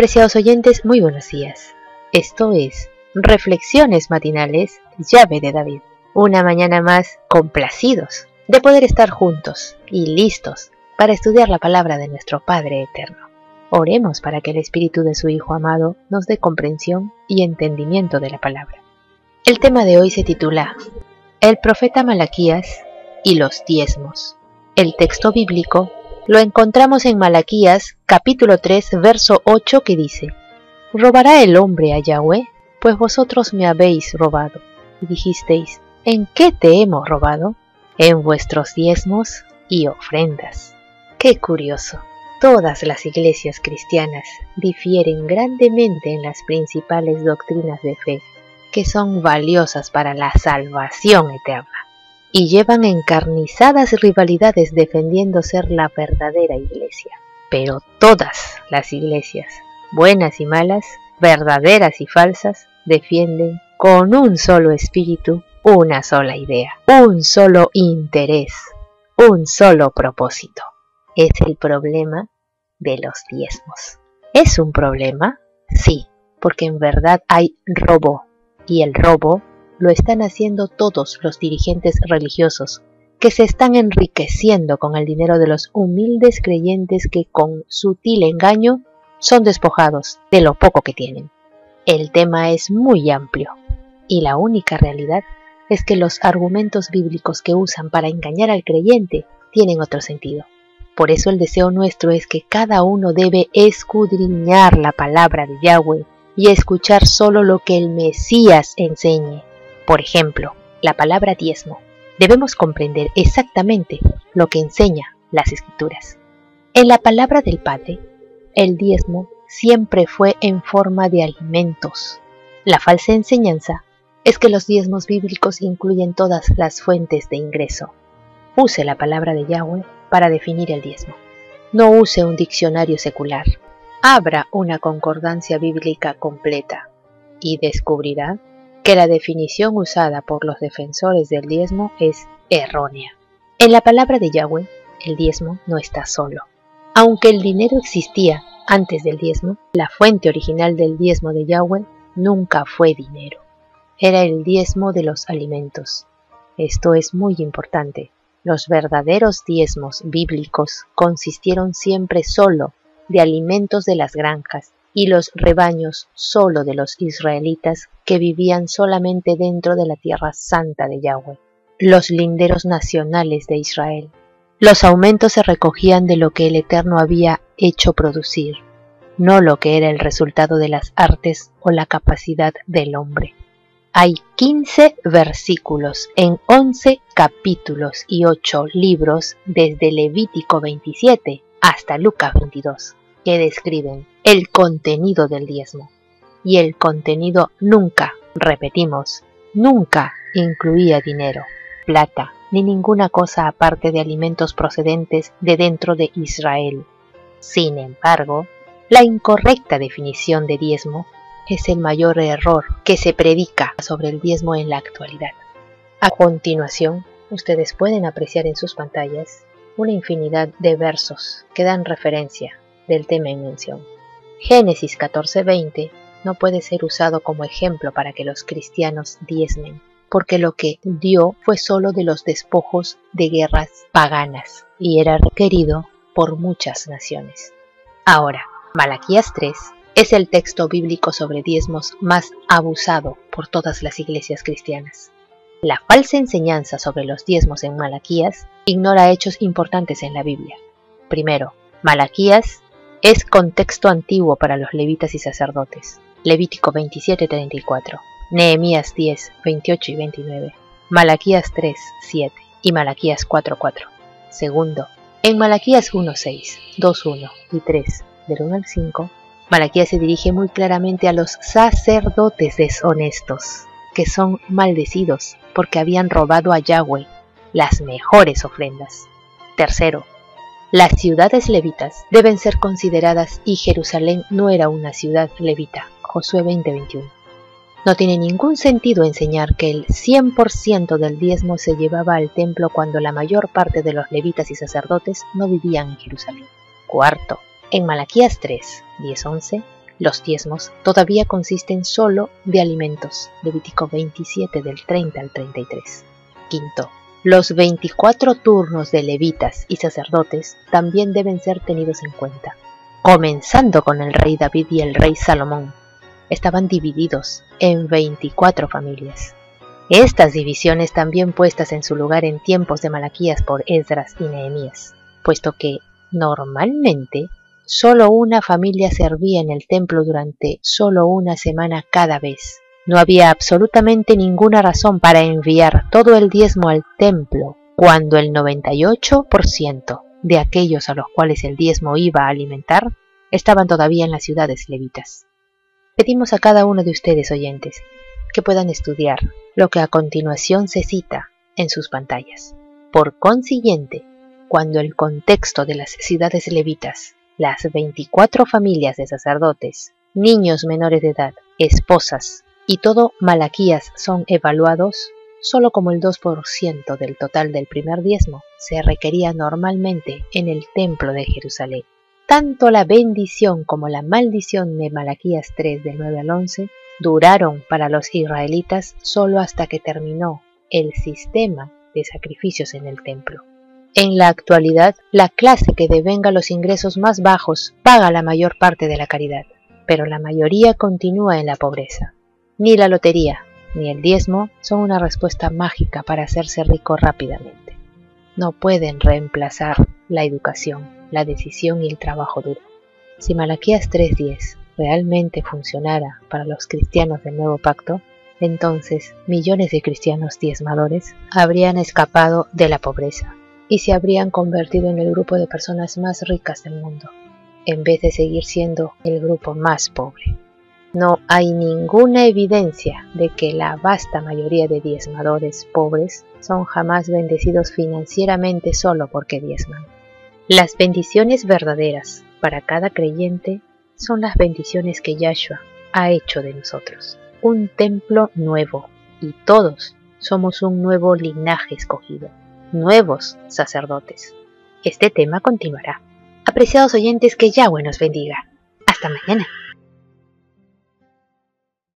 Apreciados oyentes, muy buenos días. Esto es Reflexiones Matinales, Llave de David. Una mañana más complacidos de poder estar juntos y listos para estudiar la palabra de nuestro Padre Eterno. Oremos para que el Espíritu de su Hijo amado nos dé comprensión y entendimiento de la palabra. El tema de hoy se titula El profeta Malaquías y los diezmos. El texto bíblico lo encontramos en Malaquías capítulo 3 verso 8 que dice: ¿Robará el hombre a Yahweh? Pues vosotros me habéis robado. Y dijisteis: ¿en qué te hemos robado? En vuestros diezmos y ofrendas. ¡Qué curioso! Todas las iglesias cristianas difieren grandemente en las principales doctrinas de fe, que son valiosas para la salvación eterna, y llevan encarnizadas rivalidades defendiendo ser la verdadera iglesia. Pero todas las iglesias, buenas y malas, verdaderas y falsas, defienden con un solo espíritu, una sola idea, un solo interés, un solo propósito. Es el problema de los diezmos. ¿Es un problema? Sí, porque en verdad hay robo, y el robo lo están haciendo todos los dirigentes religiosos que se están enriqueciendo con el dinero de los humildes creyentes que con sutil engaño son despojados de lo poco que tienen. El tema es muy amplio y la única realidad es que los argumentos bíblicos que usan para engañar al creyente tienen otro sentido. Por eso el deseo nuestro es que cada uno debe escudriñar la palabra de Yahweh y escuchar solo lo que el Mesías enseñe. Por ejemplo, la palabra diezmo. Debemos comprender exactamente lo que enseña las Escrituras. En la palabra del Padre, el diezmo siempre fue en forma de alimentos. La falsa enseñanza es que los diezmos bíblicos incluyen todas las fuentes de ingreso. Use la palabra de Yahweh para definir el diezmo. No use un diccionario secular. Abra una concordancia bíblica completa y descubrirá que la definición usada por los defensores del diezmo es errónea. En la palabra de Yahweh, el diezmo no está solo. Aunque el dinero existía antes del diezmo, la fuente original del diezmo de Yahweh nunca fue dinero. Era el diezmo de los alimentos. Esto es muy importante. Los verdaderos diezmos bíblicos consistieron siempre solo de alimentos de las granjas y los rebaños solo de los israelitas que vivían solamente dentro de la tierra santa de Yahweh, los linderos nacionales de Israel. Los aumentos se recogían de lo que el Eterno había hecho producir, no lo que era el resultado de las artes o la capacidad del hombre. Hay 15 versículos en 11 capítulos y 8 libros desde Levítico 27 hasta Lucas 22 que describen el contenido del diezmo. Y el contenido nunca, repetimos, nunca incluía dinero, plata, ni ninguna cosa aparte de alimentos procedentes de dentro de Israel. Sin embargo, la incorrecta definición de diezmo es el mayor error que se predica sobre el diezmo en la actualidad. A continuación, ustedes pueden apreciar en sus pantallas una infinidad de versos que dan referencia del tema en mención. Génesis 14:20 no puede ser usado como ejemplo para que los cristianos diezmen, porque lo que dio fue solo de los despojos de guerras paganas y era requerido por muchas naciones. Ahora, Malaquías 3 es el texto bíblico sobre diezmos más abusado por todas las iglesias cristianas. La falsa enseñanza sobre los diezmos en Malaquías ignora hechos importantes en la Biblia. Primero, Malaquías es contexto antiguo para los levitas y sacerdotes. Levítico 27:34, Nehemías 10:28 y 29, Malaquías 3:7 y Malaquías 4:4. Segundo, en Malaquías 1:6, 2:1 y 3, del 1 al 5, Malaquías se dirige muy claramente a los sacerdotes deshonestos, que son maldecidos porque habían robado a Yahweh las mejores ofrendas. Tercero, las ciudades levitas deben ser consideradas y Jerusalén no era una ciudad levita. Josué 20:21. No tiene ningún sentido enseñar que el 100% del diezmo se llevaba al templo cuando la mayor parte de los levitas y sacerdotes no vivían en Jerusalén. Cuarto, en Malaquías 3, 10-11, Los diezmos todavía consisten solo de alimentos. Levítico 27 del 30 al 33. Quinto, los 24 turnos de levitas y sacerdotes también deben ser tenidos en cuenta. Comenzando con el rey David y el rey Salomón, estaban divididos en 24 familias. Estas divisiones también puestas en su lugar en tiempos de Malaquías por Esdras y Nehemías, puesto que, normalmente, solo una familia servía en el templo durante solo una semana cada vez. No había absolutamente ninguna razón para enviar todo el diezmo al templo, cuando el 98% de aquellos a los cuales el diezmo iba a alimentar estaban todavía en las ciudades levitas. Pedimos a cada uno de ustedes, oyentes, que puedan estudiar lo que a continuación se cita en sus pantallas. Por consiguiente, cuando el contexto de las ciudades levitas, las 24 familias de sacerdotes, niños menores de edad, esposas y todo Malaquías son evaluados, solo como el 2% del total del primer diezmo se requería normalmente en el templo de Jerusalén. Tanto la bendición como la maldición de Malaquías 3 del 9 al 11 duraron para los israelitas solo hasta que terminó el sistema de sacrificios en el templo. En la actualidad, la clase que devenga los ingresos más bajos paga la mayor parte de la caridad, pero la mayoría continúa en la pobreza. Ni la lotería ni el diezmo son una respuesta mágica para hacerse rico rápidamente. No pueden reemplazar la educación, la decisión y el trabajo duro. Si Malaquías 3:10 realmente funcionara para los cristianos del Nuevo Pacto, entonces millones de cristianos diezmadores habrían escapado de la pobreza y se habrían convertido en el grupo de personas más ricas del mundo, en vez de seguir siendo el grupo más pobre. No hay ninguna evidencia de que la vasta mayoría de diezmadores pobres son jamás bendecidos financieramente solo porque diezman. Las bendiciones verdaderas para cada creyente son las bendiciones que Yahshua ha hecho de nosotros. Un templo nuevo, y todos somos un nuevo linaje escogido, nuevos sacerdotes. Este tema continuará. Apreciados oyentes, que Yahweh nos bendiga. Hasta mañana.